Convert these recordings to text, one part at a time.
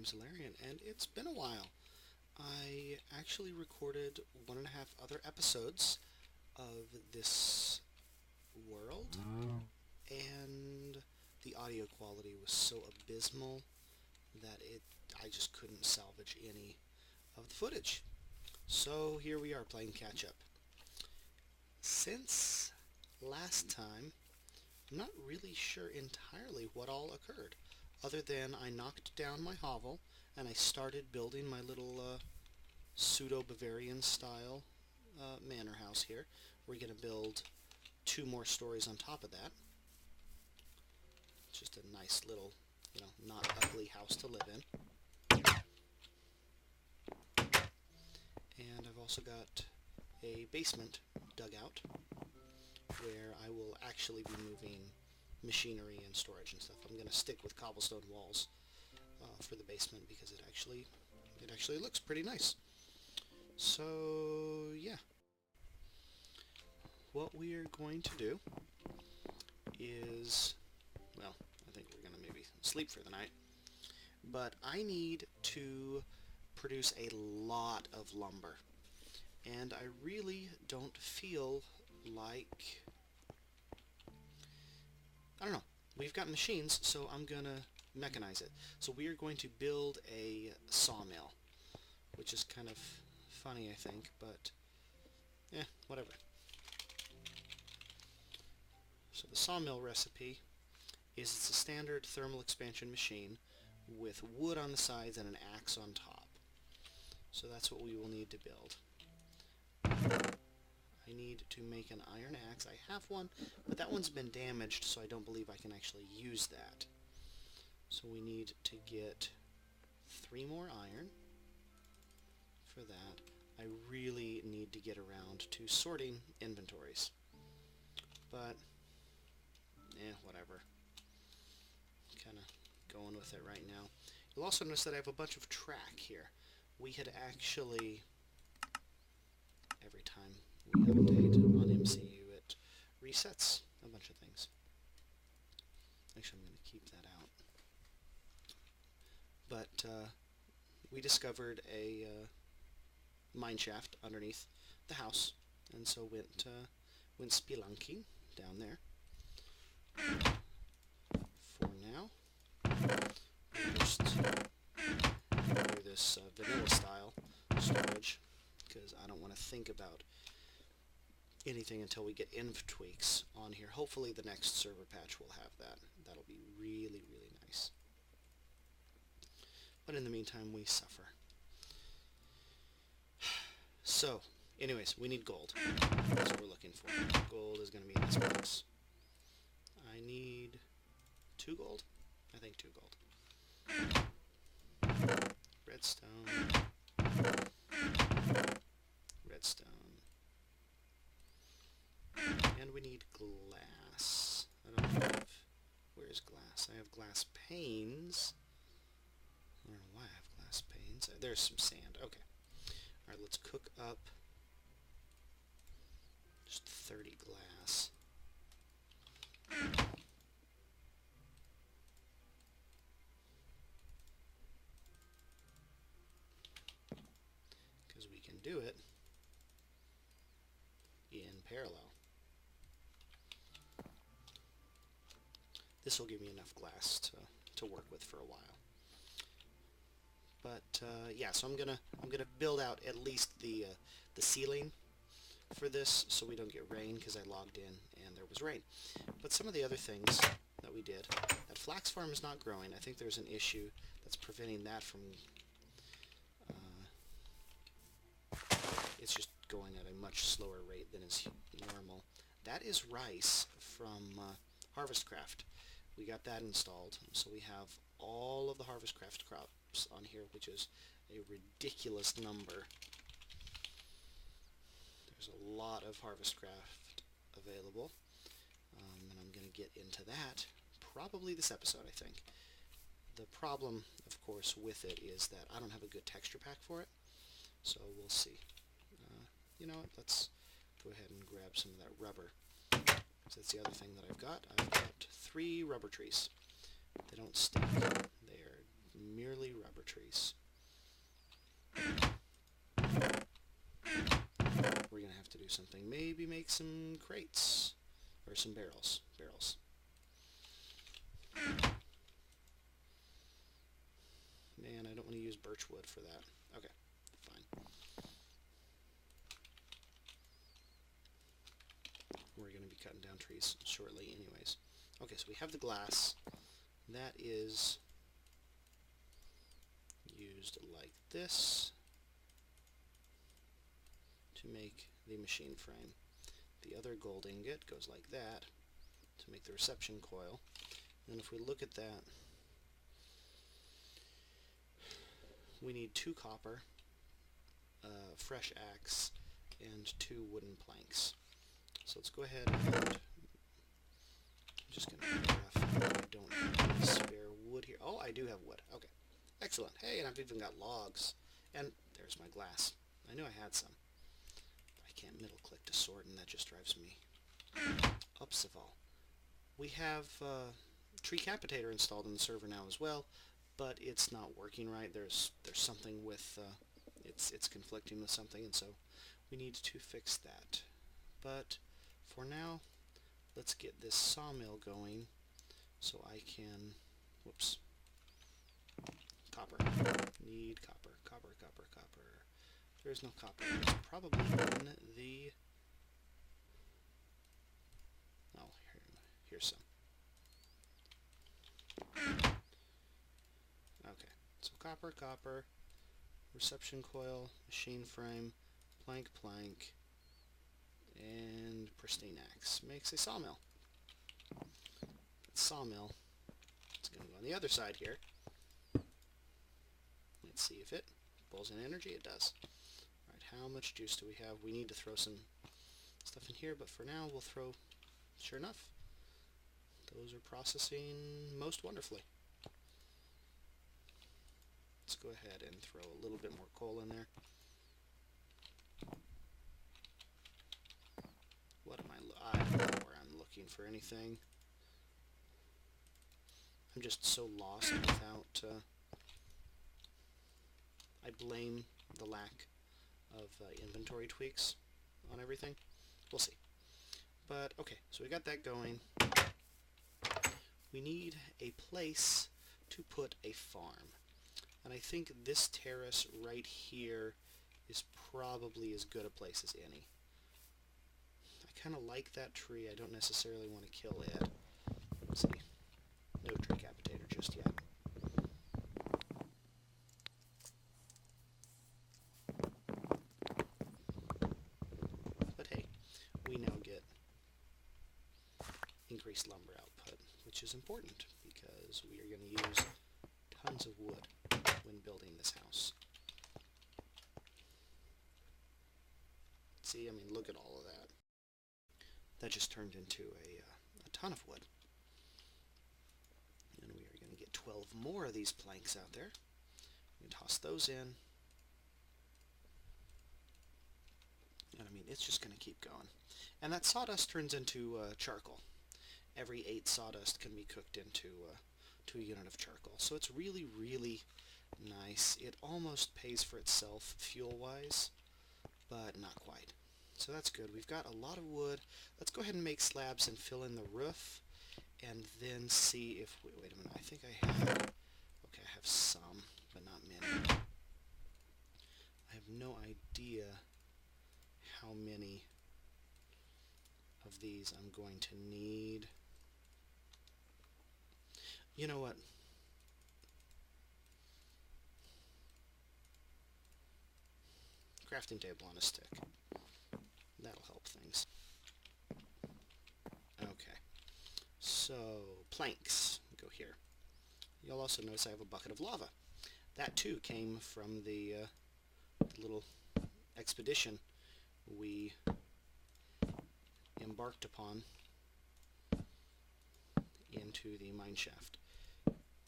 name's Allaryin, and it's been a while. I actually recorded 1.5 other episodes of this world, and the audio quality was so abysmal that I just couldn't salvage any of the footage. So here we are playing catch up. Since last time, I'm not really sure entirely what all occurred, other than I knocked down my hovel and I started building my little pseudo-Bavarian style manor house here. We're going to build 2 more stories on top of that. Just a nice little, not ugly house to live in. And I've also got a basement dug out where I will actually be moving machinery and storage and stuff. I'm going to stick with cobblestone walls for the basement because it actually looks pretty nice. So yeah, what we are going to do is, well, I think we're going to maybe sleep for the night, but I need to produce a lot of lumber, and I really don't feel like, I don't know, we've got machines, so I'm gonna mechanize it. So we are going to build a sawmill, which is kind of funny, I think, but whatever. So the sawmill recipe is it's a standard thermal expansion machine with wood on the sides and an axe on top. So that's what we will need to build. I need to make an iron axe. I have one, but that one's been damaged, so I don't believe I can actually use that. So we need to get 3 more iron for that. I really need to get around to sorting inventories. But, whatever. Kind of going with it right now. You'll also notice that I have a bunch of track here. We had actually, every time we update on MCU, it resets a bunch of things. Actually, I'm going to keep that out. But we discovered a mine shaft underneath the house, and so went spelunking down there. For now, we'll just do this vanilla style storage, because I don't want to think about anything until we get inv tweaks on here. Hopefully the next server patch will have that. That'll be really, really nice. But in the meantime, we suffer. So, anyways, we need gold. That's what we're looking for. Gold is going to be in this box. I need 2 gold? I think 2 gold. Redstone. Redstone. And we need glass. I don't have... Where's glass? I have glass panes. I don't know why I have glass panes. There's some sand. Okay. Alright, let's cook up just 30 glass. Because we can do it in parallel. This will give me enough glass to work with for a while. But yeah, so I'm gonna build out at least the ceiling for this, so we don't get rain, because I logged in and there was rain. But some of the other things that we did, that flax farm is not growing. I think there's an issue that's preventing that from. It's just going at a much slower rate than is normal. That is rice from HarvestCraft. We got that installed, so we have all of the HarvestCraft crops on here, which is a ridiculous number. There's a lot of HarvestCraft available, and I'm going to get into that probably this episode, I think. The problem, of course, with it is that I don't have a good texture pack for it, so we'll see. You know what, let's go ahead and grab some of that rubber. So that's the other thing that I've got. I've got 3 rubber trees. They don't stick. They are merely rubber trees. trees. We're going to have to do something. Maybe make some crates. Or some barrels. Barrels. Man, I don't want to use birch wood for that. Okay, fine. We're going to be cutting down trees shortly anyways. Okay, so we have the glass. That is used like this to make the machine frame. The other gold ingot goes like that to make the reception coil. And if we look at that, we need 2 copper, fresh axe, and 2 wooden planks. So let's go ahead and I'm just going to I don't have any spare wood here. Oh, I do have wood. Okay. Excellent. Hey, and I've even got logs. And there's my glass. I knew I had some. I can't middle click to sort, and that just drives me upsival. We have Tree Capitator installed in the server now as well, but it's not working right. There's something with it's conflicting with something, and so we need to fix that. But for now, let's get this sawmill going so I can, whoops, copper. Need copper, copper, copper, copper. There's no copper. It's probably in the, oh, here's some. Okay, so copper, copper, reception coil, machine frame, plank, plank, and pristine axe makes a sawmill. Sawmill, it's going to go on the other side here. Let's see if it pulls in energy. It does. Alright, how much juice do we have? We need to throw some stuff in here, but for now we'll throw, sure enough, those are processing most wonderfully. Let's go ahead and throw a little bit more coal in there. What am I don't know where I'm looking for anything. I'm just so lost without, I blame the lack of inventory tweaks on everything. We'll see. But, okay, so we got that going. We need a place to put a farm. And I think this terrace right here is probably as good a place as any. I kind of like that tree. I don't necessarily want to kill it. Let's see. No tree capitator just yet. But hey, we now get increased lumber output, which is important because we are going to use tons of wood when building this house. See, I mean, look at all of that. That just turned into a ton of wood. And we are going to get 12 more of these planks out there. We can toss those in. And I mean, it's just going to keep going. And that sawdust turns into charcoal. Every 8 sawdust can be cooked into to a unit of charcoal. So it's really, really nice. It almost pays for itself fuel-wise, but not quite. So that's good. We've got a lot of wood. Let's go ahead and make slabs and fill in the roof, and then see if we, wait a minute, I think I have, okay, I have some, but not many. I have no idea how many of these I'm going to need. You know what? Crafting table on a stick. That'll help things. Okay. So, planks go here. You'll also notice I have a bucket of lava. That too came from the little expedition we embarked upon into the mine shaft.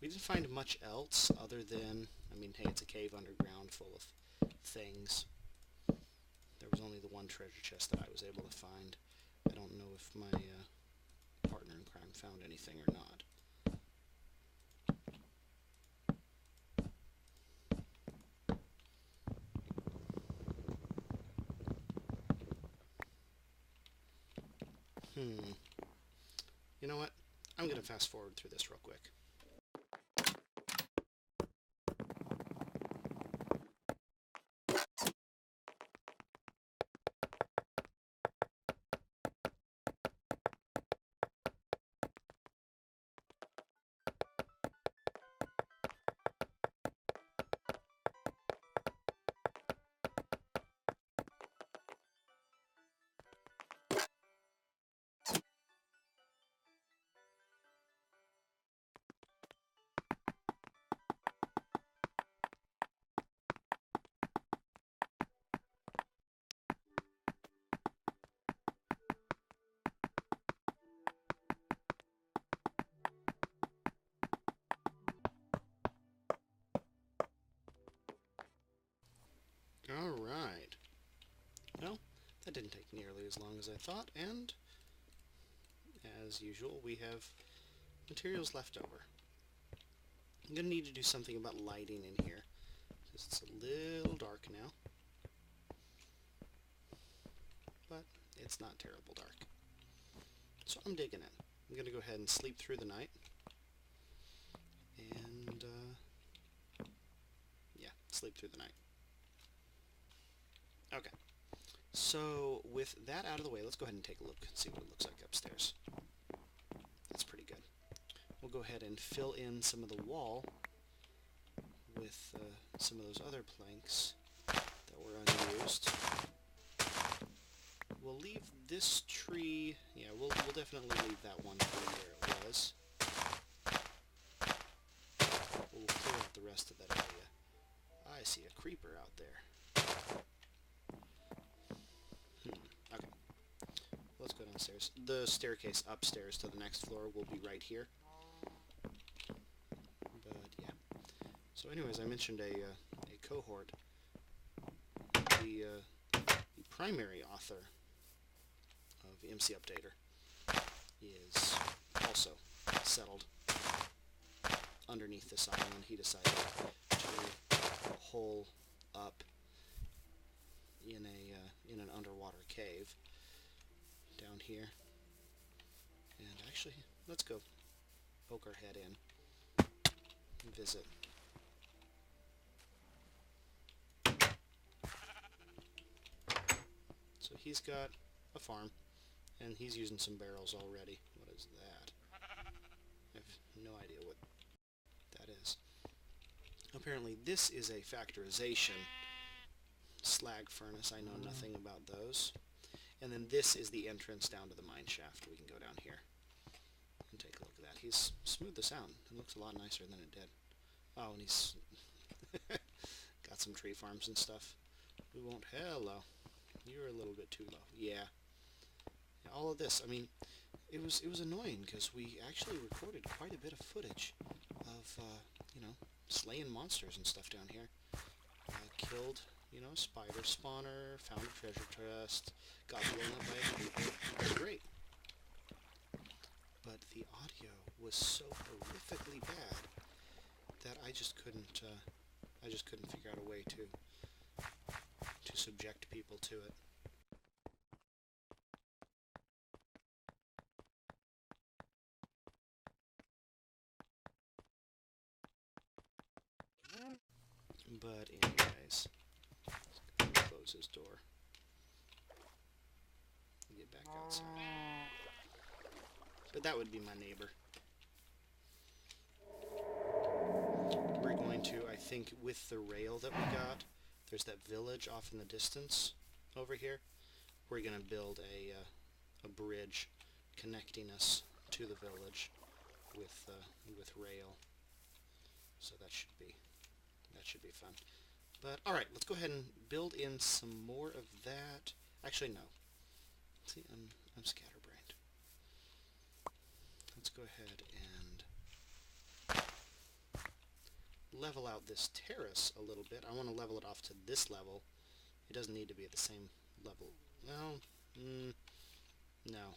We didn't find much else other than, I mean, hey, it's a cave underground full of things. There was only the one treasure chest that I was able to find. I don't know if my partner in crime found anything or not. You know what? I'm going to fast forward through this real quick. Alright. Well, that didn't take nearly as long as I thought, and as usual, we have materials left over. I'm going to need to do something about lighting in here, because it's a little dark now. But it's not terrible dark. So I'm digging in. I'm going to go ahead and sleep through the night. And, yeah, sleep through the night. Okay. So, with that out of the way, let's go ahead and take a look and see what it looks like upstairs. That's pretty good. We'll go ahead and fill in some of the wall with some of those other planks that were unused. We'll leave this tree... Yeah, we'll definitely leave that one tree where it was. We'll clear out the rest of that area. I see a creeper out there. Okay. Let's go downstairs. The staircase upstairs to the next floor will be right here. But, yeah. So anyways, I mentioned a cohort. The primary author of MC Updater is also settled underneath this island. He decided to hole up in an underwater cave down here. And actually, let's go poke our head in and visit. So he's got a farm, and he's using some barrels already. What is that? I have no idea what that is. Apparently this is a factorization slag furnace. I know nothing about those. And then this is the entrance down to the mine shaft. We can go down here and take a look at that. He's smoothed this out. It looks a lot nicer than it did. Oh, and he's got some tree farms and stuff. We won't... Hello. You're a little bit too low. Yeah. All of this, I mean, it was annoying because we actually recorded quite a bit of footage of, you know, slaying monsters and stuff down here. Killed, you know, spider spawner, found a treasure chest, got blown up by a creeper. It was great. But the audio was so horrifically bad that I just couldn't figure out a way to subject people to it. But anyways, close his door. Get back outside. But that would be my neighbor. We're going to, I think, with the rail that we got, there's that village off in the distance over here. We're going to build a bridge connecting us to the village with rail. So that should be fun. But alright, let's go ahead and build in some more of that. Actually, no. See, I'm scatterbrained. Let's go ahead and level out this terrace a little bit. I want to level it off to this level. It doesn't need to be at the same level. No. No.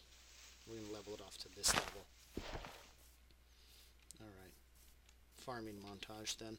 We're going to level it off to this level. Alright. Farming montage then.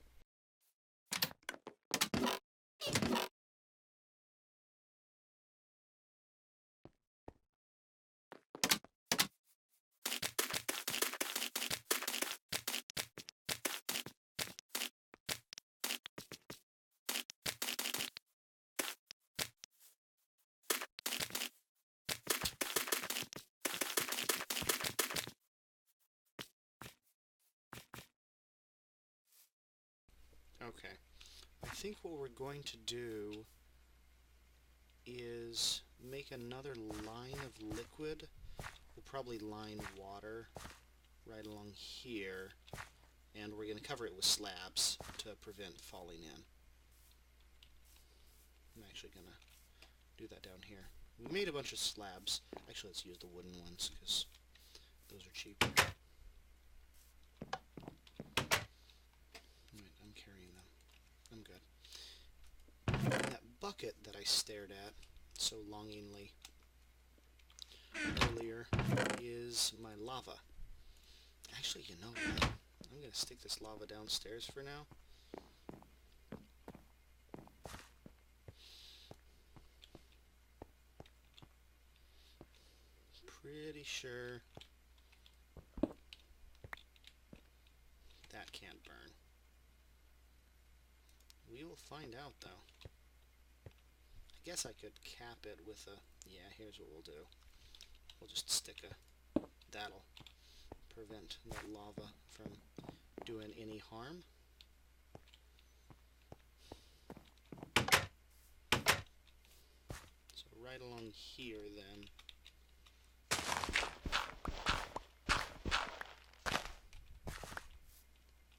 Okay. I think what we're going to do is make another line of liquid. We'll probably line water right along here, and we're going to cover it with slabs to prevent falling in. I'm actually going to do that down here. We made a bunch of slabs. Actually, let's use the wooden ones because those are cheaper. Right, I'm carrying them. I'm good. That bucket that I stared at so longingly earlier is my lava. Actually, you know what? I'm going to stick this lava downstairs for now. Pretty sure that can't burn. We will find out, though. I guess I could cap it with a... Yeah, here's what we'll do. We'll just stick a... That'll prevent that lava from doing any harm. So right along here, then...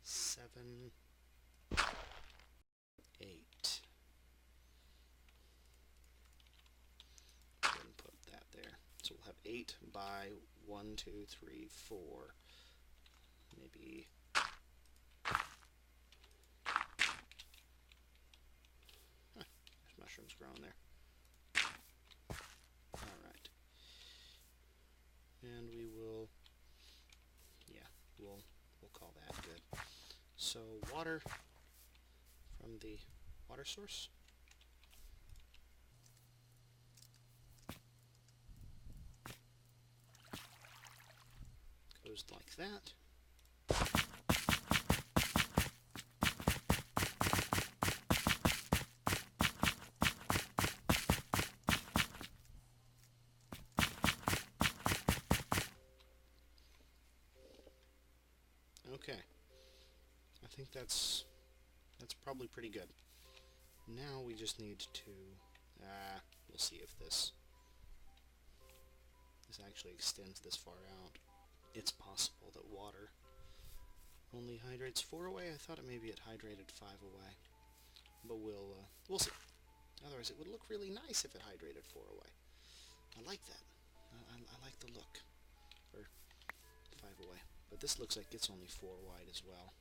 7, 8. Go ahead and put that there. So we'll have 8 by 1, 2, 3, 4. Maybe... There's mushrooms growing there. Alright. And we will... Yeah, we'll call that good. So water from the water source. Goes like that. Okay. I think that's probably pretty good. Now we just need to... we'll see if this actually extends this far out. It's possible that water only hydrates 4 away. I thought it maybe it hydrated 5 away. But we'll see. Otherwise, it would look really nice if it hydrated 4 away. I like that. I like the look. Or 5 away. But this looks like it's only 4 wide as well.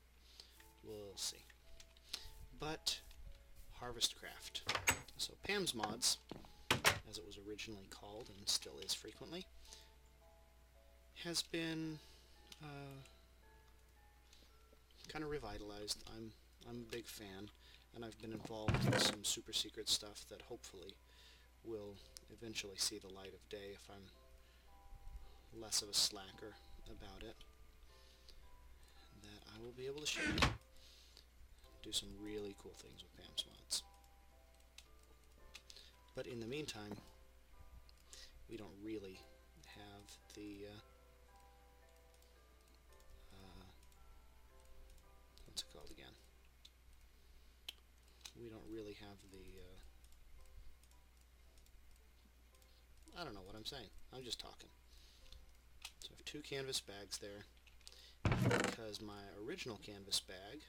We'll see. But HarvestCraft. So Pam's Mods, as it was originally called and still is frequently, has been kind of revitalized. I'm a big fan, and I've been involved in some super secret stuff that hopefully will eventually see the light of day if I'm less of a slacker about it. That I will be able to show you. Do some really cool things with Pam's Mods. But in the meantime, we don't really have the what's it called again? We don't really have the I don't know what I'm saying. I'm just talking. So I have 2 canvas bags there because my original canvas bag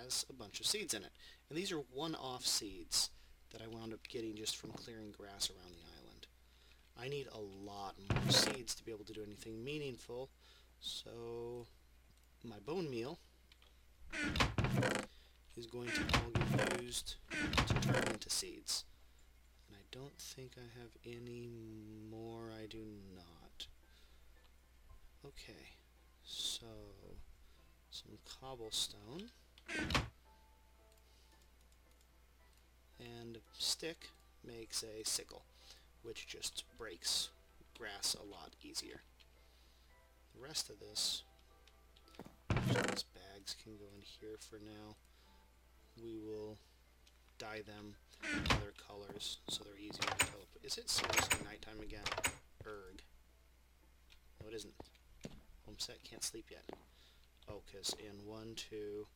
has a bunch of seeds in it. And these are one-off seeds that I wound up getting just from clearing grass around the island. I need a lot more seeds to be able to do anything meaningful, so my bone meal is going to all get used to turn into seeds. And I don't think I have any more. I do not. Okay, so some cobblestone and stick makes a sickle, which just breaks grass a lot easier. The rest of this, these bags can go in here for now. We will dye them other colors so they're easier to tell. Is it seriously nighttime again? Erg. No, it isn't. Homestead, can't sleep yet. Oh, because in 1, 2...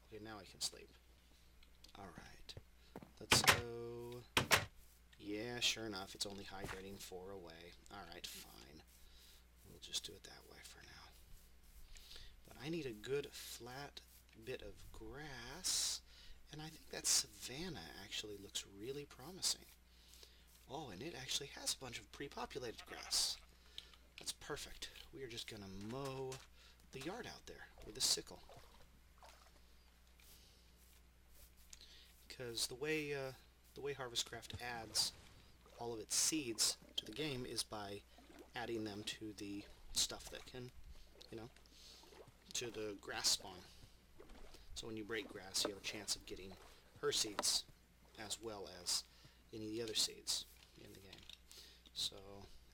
Okay, now I can sleep. Alright. Let's go... Yeah, sure enough, it's only hydrating 4 away. Alright, fine. We'll just do it that way for now. But I need a good flat bit of grass, and I think that savanna actually looks really promising. Oh, and it actually has a bunch of pre-populated grass. That's perfect. We are just going to mow the yard out there with a sickle. Because the way HarvestCraft adds all of its seeds to the game is by adding them to the stuff that can, to the grass spawn. So when you break grass, you have a chance of getting her seeds as well as any of the other seeds in the game. So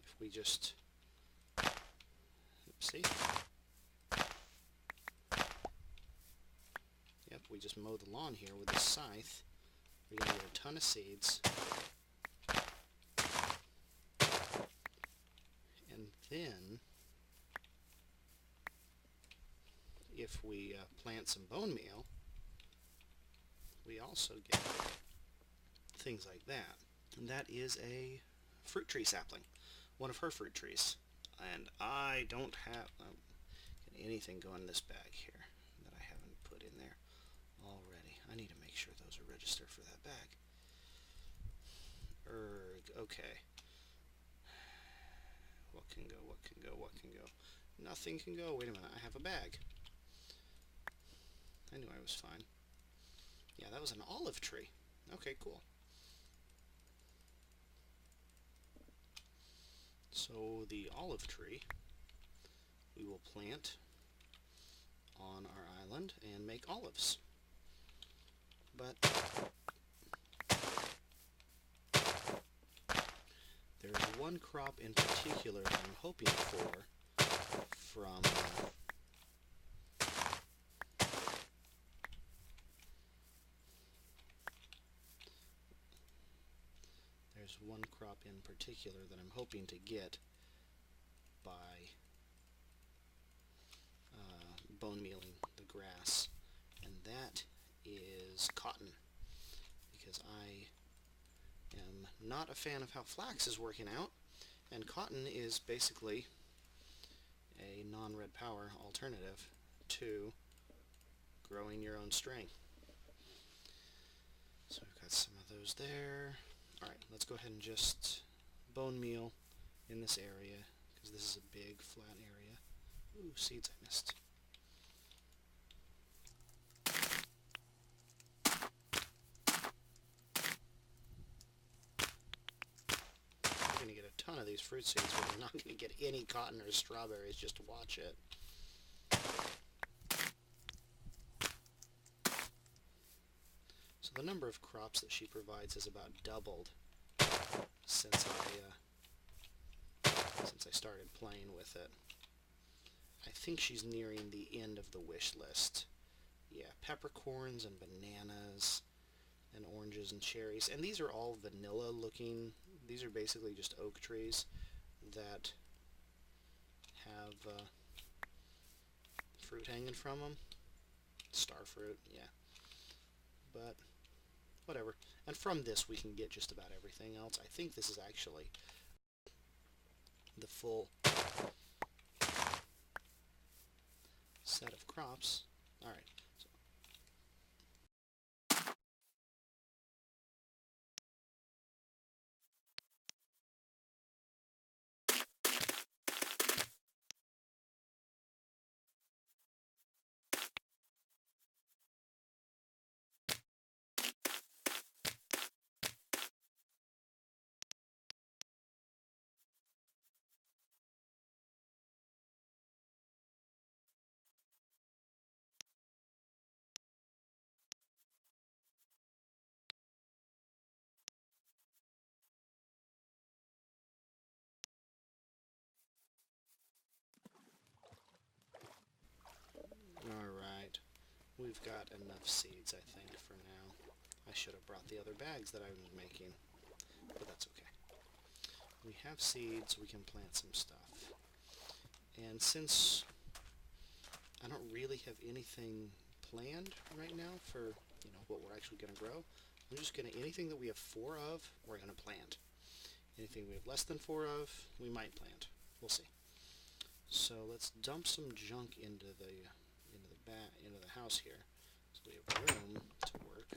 if we just... See? Yep, we just mow the lawn here with the scythe. We're going to get a ton of seeds. And then, if we plant some bone meal, we also get things like that. And that is a fruit tree sapling. One of her fruit trees. And I don't have anything go in this bag here that I haven't put in there already. I need to make sure those are registered for that bag. Okay. What can go, what can go, what can go? Nothing can go. Wait a minute, I have a bag. I knew I was fine. Yeah, that was an olive tree. Okay, cool. So the olive tree we will plant on our island and make olives. But there's one crop in particular that I'm hoping for from there's one crop in particular that I'm hoping to get by bone mealing the grass, and that is cotton, because I am not a fan of how flax is working out, and cotton is basically a non-red power alternative to growing your own string. So we've got some of those there. Alright, let's go ahead and just bone meal in this area, because this is a big flat area. Ooh, seeds I missed. We're going to get a ton of these fruit seeds, but we're not going to get any cotton or strawberries. Just watch it. So the number of crops that she provides has about doubled since I started playing with it. I think she's nearing the end of the wish list. Yeah, peppercorns and bananas and oranges and cherries. And these are all vanilla looking. These are basically just oak trees that have fruit hanging from them. Star fruit, yeah. But whatever. And from this we can get just about everything else. I think this is actually the full set of crops. Alright. Alright. We've got enough seeds, I think, for now. I should have brought the other bags that I was making, but that's okay. We have seeds, we can plant some stuff. And since I don't really have anything planned right now for, what we're actually going to grow. I'm just going to, anything that we have 4 of, we're going to plant. Anything we have less than 4 of, we might plant. We'll see. So let's dump some junk into the house here, so we have room to work.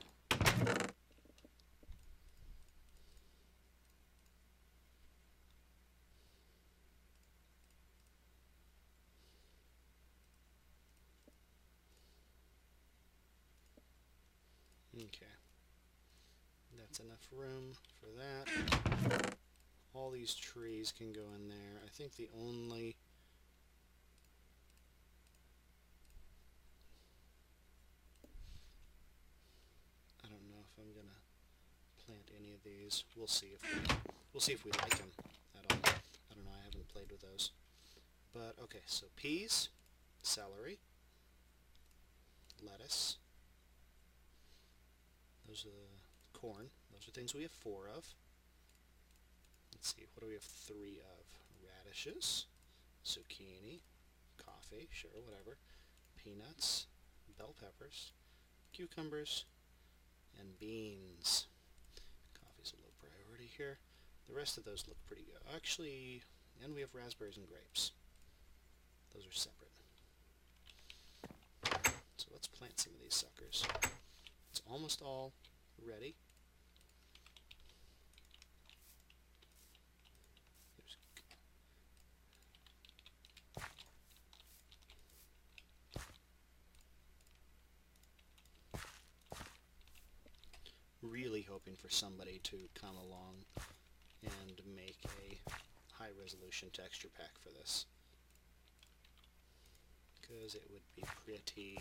Okay, that's enough room for that. All these trees can go in there. I think the only I don't know if I'm gonna plant any of these. We'll see if we like them at all. I don't know. I haven't played with those. But okay, so peas, celery, lettuce. Those are the corn. Those are things we have 4 of. Let's see, what do we have 3 of? Radishes, zucchini, coffee, sure, whatever, peanuts, bell peppers, cucumbers, and beans. Coffee's a low priority here. The rest of those look pretty good. Actually, and we have raspberries and grapes. Those are separate. So let's plant some of these suckers. It's almost all ready. Really hoping for somebody to come along and make a high resolution texture pack for this, because it would be pretty.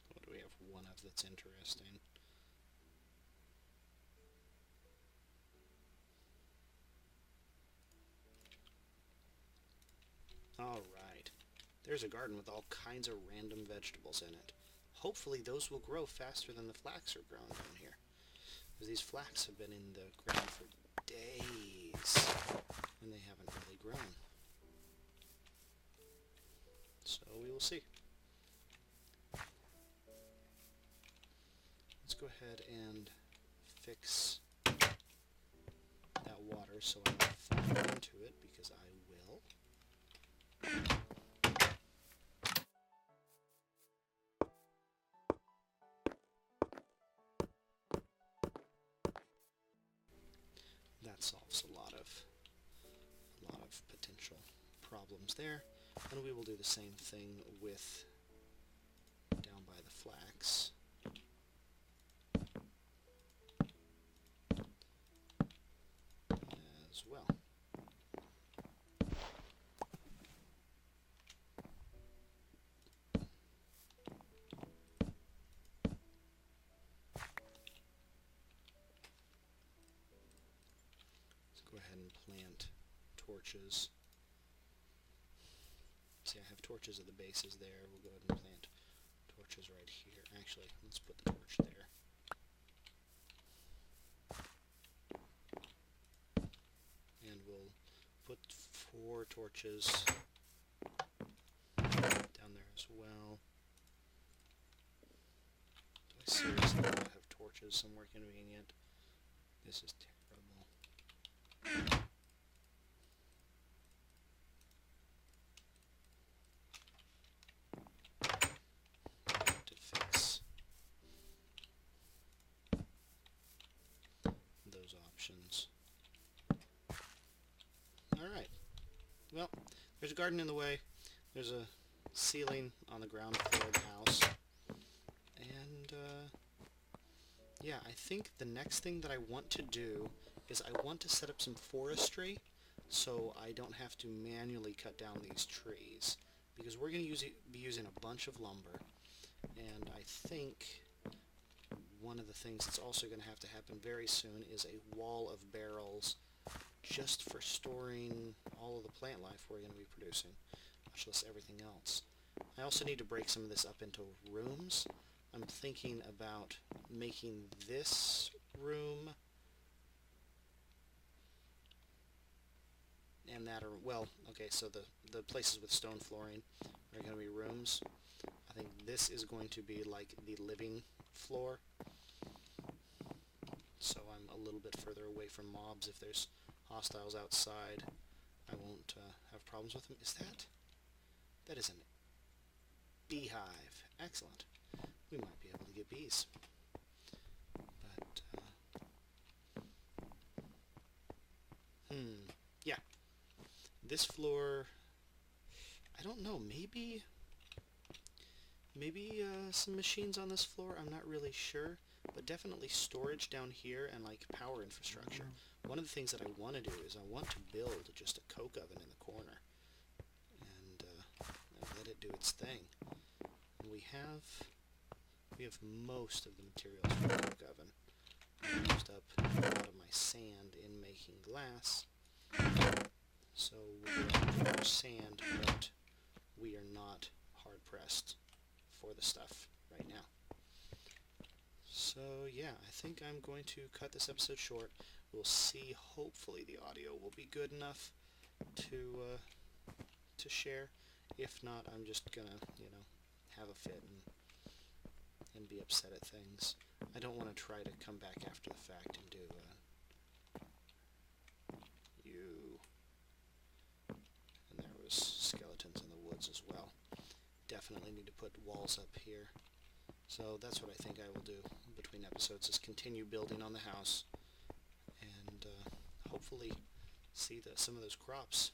What do we have 1 of that's interesting? Alright, there's a garden with all kinds of random vegetables in it. Hopefully those will grow faster than the flax are grown down here, because these flax have been in the ground for days and they haven't really grown. So we will see. Let's go ahead and fix that water so I don't fall into it, because I will. That solves a lot of potential problems there. And we will do the same thing with down by the flax. As well. Let's go ahead and plant torches. See, I have torches at the bases there. We'll go ahead and plant torches right here. Actually, let's put the torch there. And we'll put 4 torches down there as well. Do I seriously not have torches somewhere convenient? This is terrible. To fix those options. Alright. Well, there's a garden in the way. There's a ceiling on the ground floor of the house. And, yeah, I think the next thing that I want to do is I want to set up some forestry so I don't have to manually cut down these trees. Because we're going to be using a bunch of lumber. And I think one of the things that's also going to happen very soon is a wall of barrels just for storing all of the plant life we're going to be producing, much less everything else. I also need to break some of this up into rooms. I'm thinking about making this room and that are, well, okay, so the places with stone flooring are going to be rooms. I think this is going to be like the living floor, so I'm a little bit further away from mobs. If there's hostiles outside, I won't have problems with them. Is that? That is an beehive. Excellent. We might be able to get bees. But, yeah. This floor, I don't know, maybe some machines on this floor, I'm not really sure, but definitely storage down here and like power infrastructure. One of the things that I want to do is I want to build just a coke oven in the corner and let it do its thing. And we have most of the materials for the coke oven. I used up a lot of my sand in making glass, so we're getting more sand, but we are not hard pressed for the stuff right now. So yeah, I think I'm going to cut this episode short. We'll see. Hopefully the audio will be good enough to share. If not, I'm just gonna, have a fit and be upset at things. I don't want to try to come back after the fact and do and there was skeletons in the woods as well. Definitely need to put walls up here. So that's what I think I will do between episodes, is continue building on the house and hopefully see that some of those crops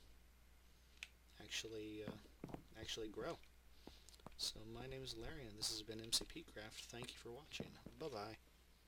actually grow. So my name is Allaryin. This has been MCPCraft. Thank you for watching. Bye-bye.